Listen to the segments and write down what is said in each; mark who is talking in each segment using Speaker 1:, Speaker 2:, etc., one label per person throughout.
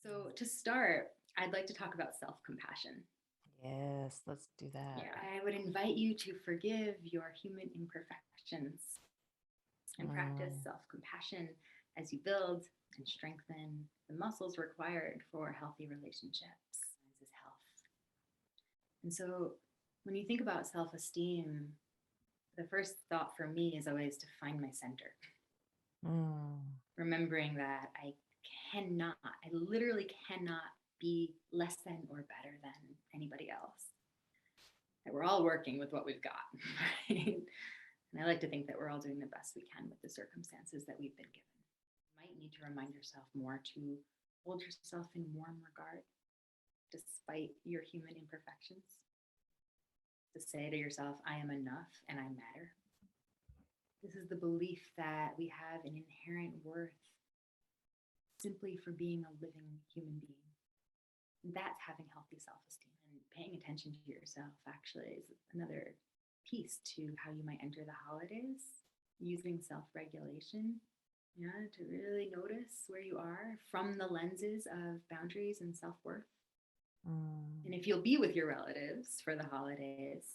Speaker 1: So, to start, I'd like to talk about self-compassion.
Speaker 2: Yes, let's do that.
Speaker 1: Yeah, I would invite you to forgive your human imperfections and practice
Speaker 2: Mm,
Speaker 1: self-compassion as you build and strengthen the muscles required for healthy relationships. This is health. And so, when you think about self-esteem, the first thought for me is always to find my center,
Speaker 2: mm,
Speaker 1: remembering that I literally cannot be less than or better than anybody else. That we're all working with what we've got, right? And I like to think that we're all doing the best we can with the circumstances that we've been given. You might need to remind yourself more to hold yourself in warm regard despite your human imperfections. To say to yourself, I am enough and I matter. This is the belief that we have an inherent worth simply for being a living human being. That's having healthy self-esteem, and paying attention to yourself actually is another piece to how you might enter the holidays, using self-regulation, yeah, to really notice where you are from the lenses of boundaries and self-worth. And
Speaker 2: mm.
Speaker 1: if you'll be with your relatives for the holidays,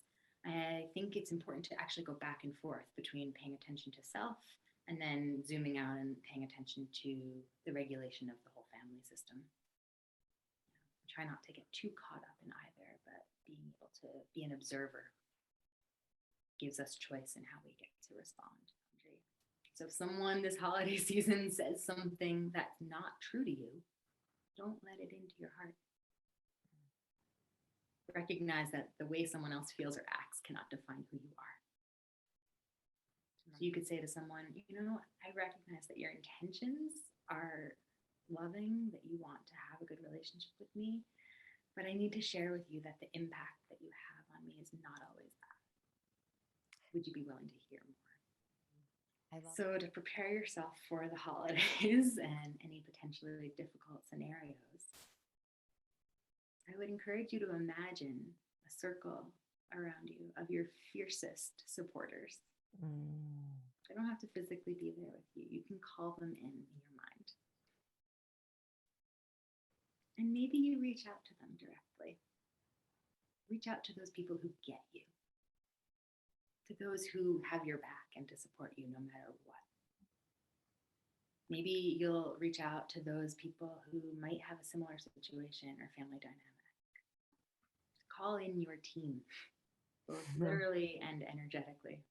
Speaker 1: I think it's important to actually go back and forth between paying attention to self and then zooming out and paying attention to the regulation of the whole family system. Try not to get too caught up in either, but being able to be an observer gives us choice in how we get to respond. So if someone this holiday season says something that's not true to you, don't let it into your heart. Recognize that the way someone else feels or acts cannot define who you are. So you could say to someone, I recognize that your intentions are loving, that you want to have a good relationship with me, but I need to share with you that the impact that you have on me is not always that. Would you be willing to hear more?
Speaker 2: I love
Speaker 1: So, to prepare yourself for the holidays and any potentially difficult scenarios, I would encourage you to imagine a circle around you of your fiercest supporters.
Speaker 2: mm,
Speaker 1: They don't have to physically be there with you. You can call them in your mind. And maybe you reach out to them directly. Reach out to those people who get you, to those who have your back and to support you no matter what. Maybe you'll reach out to those people who might have a similar situation or family dynamic. Call in your team, both literally and energetically.